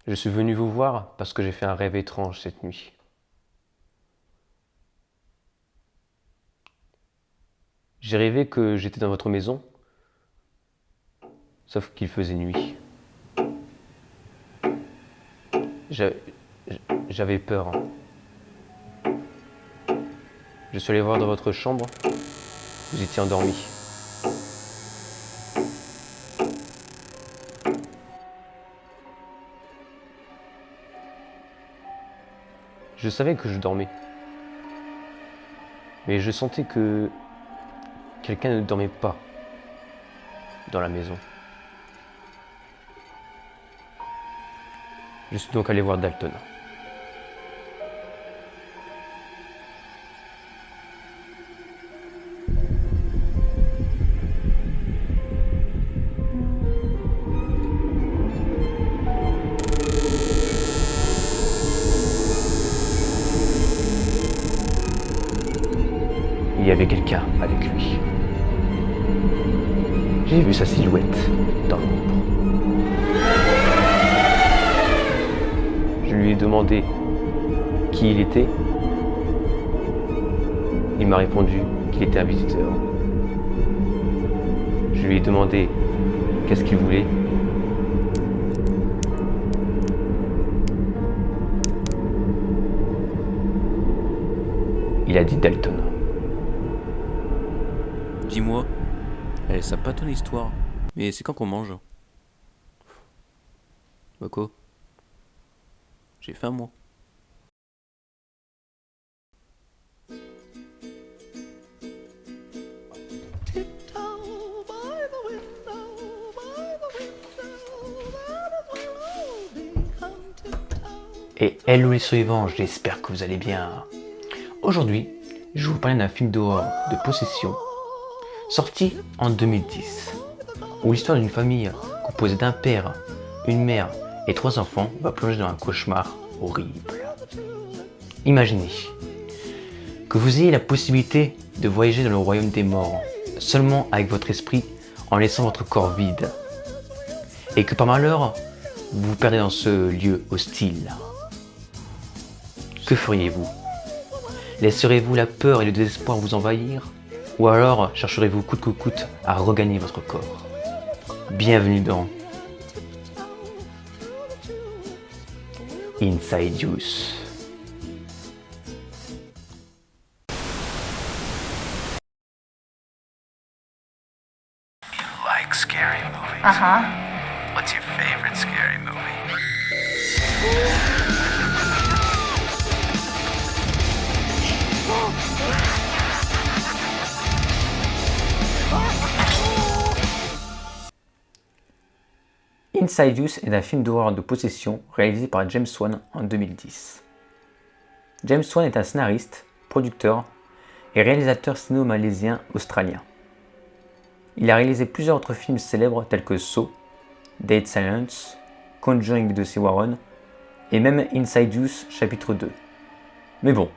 Je suis venu vous voir parce que j'ai fait un rêve étrange cette nuit. J'ai rêvé que j'étais dans votre maison, sauf qu'il faisait nuit. J'a- J'avais peur. Je suis allé voir dans votre chambre, vous étiez endormi. Je savais que je dormais, mais je sentais que quelqu'un ne dormait pas dans la maison. Je suis donc allé voir Dalton. Il y avait quelqu'un avec lui. J'ai vu sa silhouette dans l'ombre. Je lui ai demandé qui il était. Il m'a répondu qu'il était un visiteur. Je lui ai demandé qu'est-ce qu'il voulait. Il a dit Dalton. Dis-moi, elle est sympa ton histoire, mais c'est quand qu'on mange? Bah quoi? J'ai faim moi. Et hello les survivants, j'espère que vous allez bien. Aujourd'hui, je vais vous parler d'un film d'horreur de possession sorti en 2010, où l'histoire d'une famille composée d'un père, une mère et 3 enfants va plonger dans un cauchemar horrible. Imaginez que vous ayez la possibilité de voyager dans le royaume des morts, seulement avec votre esprit en laissant votre corps vide, et que par malheur, vous vous perdez dans ce lieu hostile. Que feriez-vous? Laisserez-vous la peur et le désespoir vous envahir? Ou alors chercherez-vous coûte que coûte à regagner votre corps? Bienvenue dans Inside Use. Like scary movies? Uh-huh. What's your favorite scary movie? Inside Use est un film d'horreur de possession réalisé par James Wan en 2010. James Wan est un scénariste, producteur et réalisateur sino-malaisien australien. Il a réalisé plusieurs autres films célèbres tels que Saw, Dead Silence, Conjuring de C. Warren et même Inside Use chapitre 2. Mais bon,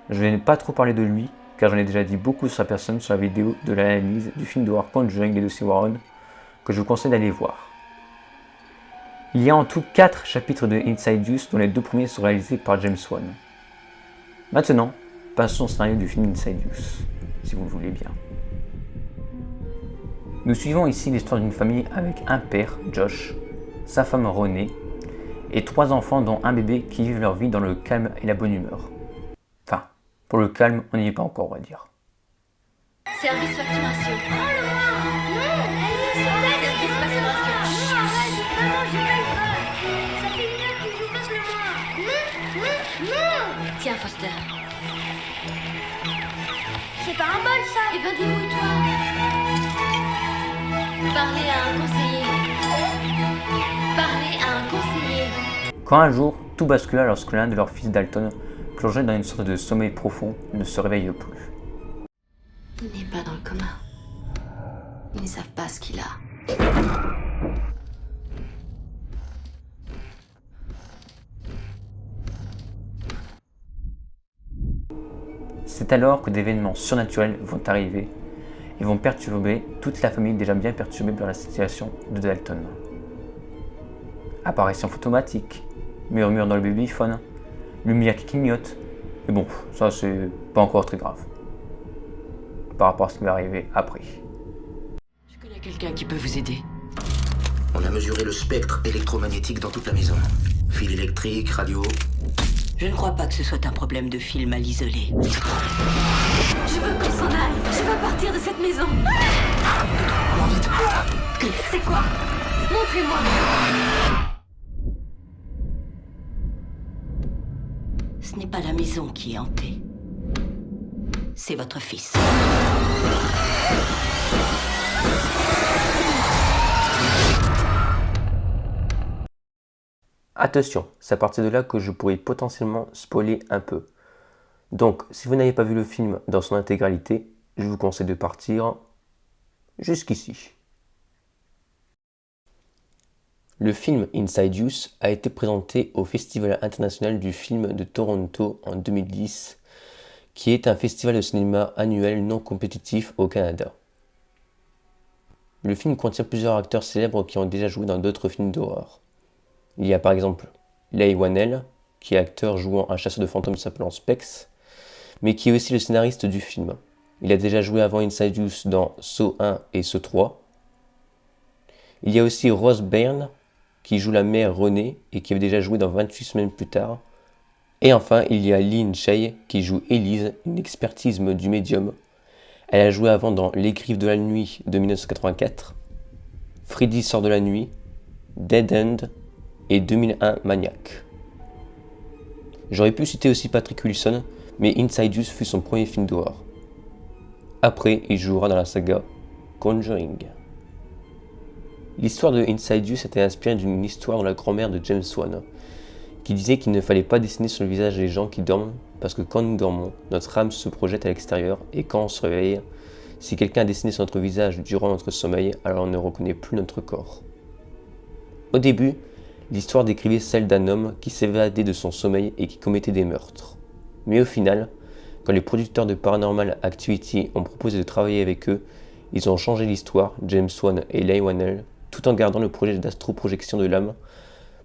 je ne vais pas trop parler de lui car j'en ai déjà dit beaucoup sur sa personne sur la vidéo de l'analyse du film d'horreur Conjuring de C. Warren que je vous conseille d'aller voir. Il y a en tout 4 chapitres de Inside Use dont les 2 premiers sont réalisés par James Wan. Maintenant, passons au scénario du film Inside Use, si vous le voulez bien. Nous suivons ici l'histoire d'une famille avec un père, Josh, sa femme Renée, et 3 enfants dont un bébé qui vivent leur vie dans le calme et la bonne humeur. Enfin, pour le calme, on n'y est pas encore, on va dire. Service facturation. Oh le moi. Non, allez, service facturation. Non, arrête. Maman, je paye pas. Ça fait 1 heure que je passe le mois. Non. Tiens, Foster. C'est pas un bol, ça. Eh ben, débrouille-toi. Parlez à un conseiller. Parlez à un conseiller. Quand un jour, tout bascula lorsque l'un de leurs fils Dalton, plongé dans une sorte de sommeil profond, ne se réveille plus. Il n'est pas dans le coma. Ils ne savent pas ce qu'il a. C'est alors que des événements surnaturels vont arriver et vont perturber toute la famille déjà bien perturbée par la situation de Dalton. Apparition fantomatique, murmure dans le babyphone, lumière qui clignote. Mais bon, ça c'est pas encore très grave par rapport à ce qui va arriver après. Je connais quelqu'un qui peut vous aider. On a mesuré le spectre électromagnétique dans toute la maison. Fil électrique, radio. Je ne crois pas que ce soit un problème de fil mal isolé. Je veux qu'on s'en aille. Je veux partir de cette maison. C'est quoi? Montrez-moi. Ce n'est pas la maison qui est hantée. C'est votre fils. Attention, c'est à partir de là que je pourrais potentiellement spoiler un peu. Donc, si vous n'avez pas vu le film dans son intégralité, je vous conseille de partir jusqu'ici. Le film Inside Use a été présenté au Festival international du film de Toronto en 2010, qui est un festival de cinéma annuel non compétitif au Canada. Le film contient plusieurs acteurs célèbres qui ont déjà joué dans d'autres films d'horreur. Il y a par exemple Leigh Whannell, qui est acteur jouant un chasseur de fantômes s'appelant Specs, mais qui est aussi le scénariste du film. Il a déjà joué avant Inside Use dans Saw 1 et Saw 3. Il y a aussi Rose Byrne, qui joue la mère Renée et qui avait déjà joué dans 28 semaines plus tard. Et enfin, il y a Lynn Shay, qui joue Elise, une expertise du médium. Elle a joué avant dans Les Griffes de la Nuit de 1984, Freddy sort de la nuit, Dead End et 2001 Maniac. J'aurais pu citer aussi Patrick Wilson, mais Inside Use fut son premier film d'horreur. Après, il jouera dans la saga Conjuring. L'histoire de Inside Use était inspirée d'une histoire de la grand-mère de James Wan, qui disait qu'il ne fallait pas dessiner sur le visage des gens qui dorment, parce que quand nous dormons, notre âme se projette à l'extérieur, et quand on se réveille, si quelqu'un a dessiné sur notre visage durant notre sommeil, alors on ne reconnaît plus notre corps. Au début, l'histoire décrivait celle d'un homme qui s'évadait de son sommeil et qui commettait des meurtres. Mais au final, quand les producteurs de Paranormal Activity ont proposé de travailler avec eux, ils ont changé l'histoire, James Wan et Leigh Whannell, tout en gardant le projet d'astroprojection de l'âme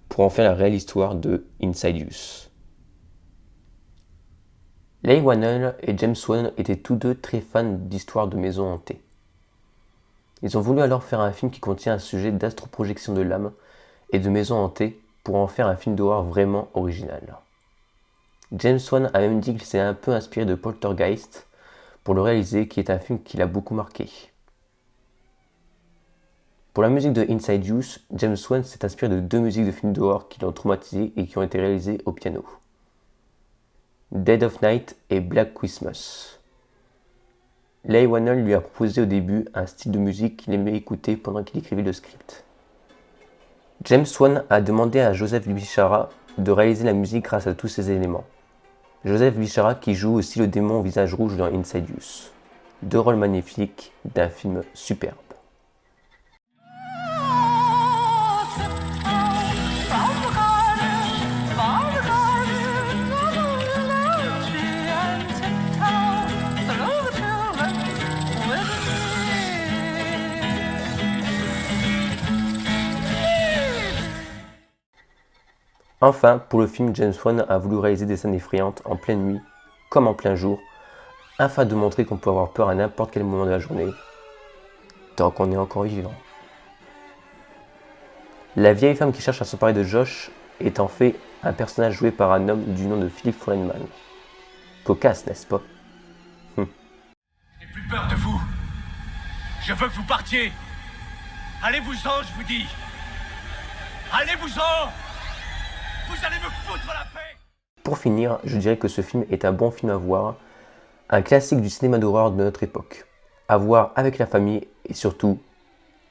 pour en faire la réelle histoire de Inside Use. Leigh Whannell et James Wan étaient tous deux très fans d'histoires de maisons hantées. Ils ont voulu alors faire un film qui contient un sujet d'astroprojection de l'âme et de maisons hantées pour en faire un film d'horreur vraiment original. James Wan a même dit qu'il s'est un peu inspiré de Poltergeist pour le réaliser, qui est un film qui l'a beaucoup marqué. Pour la musique de Inside Use, James Wan s'est inspiré de deux musiques de films d'horreur qui l'ont traumatisé et qui ont été réalisées au piano. Dead of Night et Black Christmas. Leigh Whannell lui a proposé au début un style de musique qu'il aimait écouter pendant qu'il écrivait le script. James Wan a demandé à Joseph Bishara de réaliser la musique grâce à tous ces éléments. Joseph Bishara qui joue aussi le démon au visage rouge dans Inside Use. Deux rôles magnifiques d'un film superbe. Enfin, pour le film, James Wan a voulu réaliser des scènes effrayantes en pleine nuit, comme en plein jour, afin de montrer qu'on peut avoir peur à n'importe quel moment de la journée, tant qu'on est encore vivant. La vieille femme qui cherche à s'emparer de Josh est en fait un personnage joué par un homme du nom de Philip Friedman. Cocasse, n'est-ce pas? J'ai plus peur de vous. Je veux que vous partiez. Allez-vous-en, je vous dis. Allez-vous-en. Vous allez me foutre la paix. Pour finir, je dirais que ce film est un bon film à voir, un classique du cinéma d'horreur de notre époque, à voir avec la famille et surtout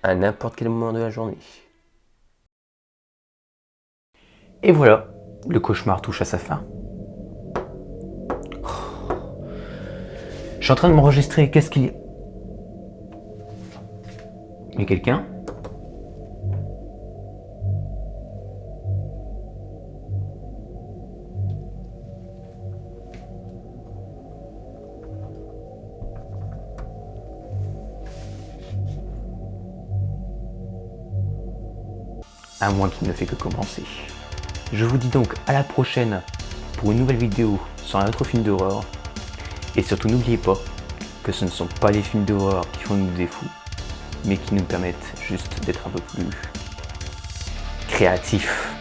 à n'importe quel moment de la journée. Et voilà, le cauchemar touche à sa fin. Je suis en train de m'enregistrer, qu'est-ce qu'il y a? Il y a quelqu'un? À moins qu'il ne fait que commencer. Je vous dis donc à la prochaine pour une nouvelle vidéo sur un autre film d'horreur. Et surtout n'oubliez pas que ce ne sont pas les films d'horreur qui font nous des fous, mais qui nous permettent juste d'être un peu plus créatifs.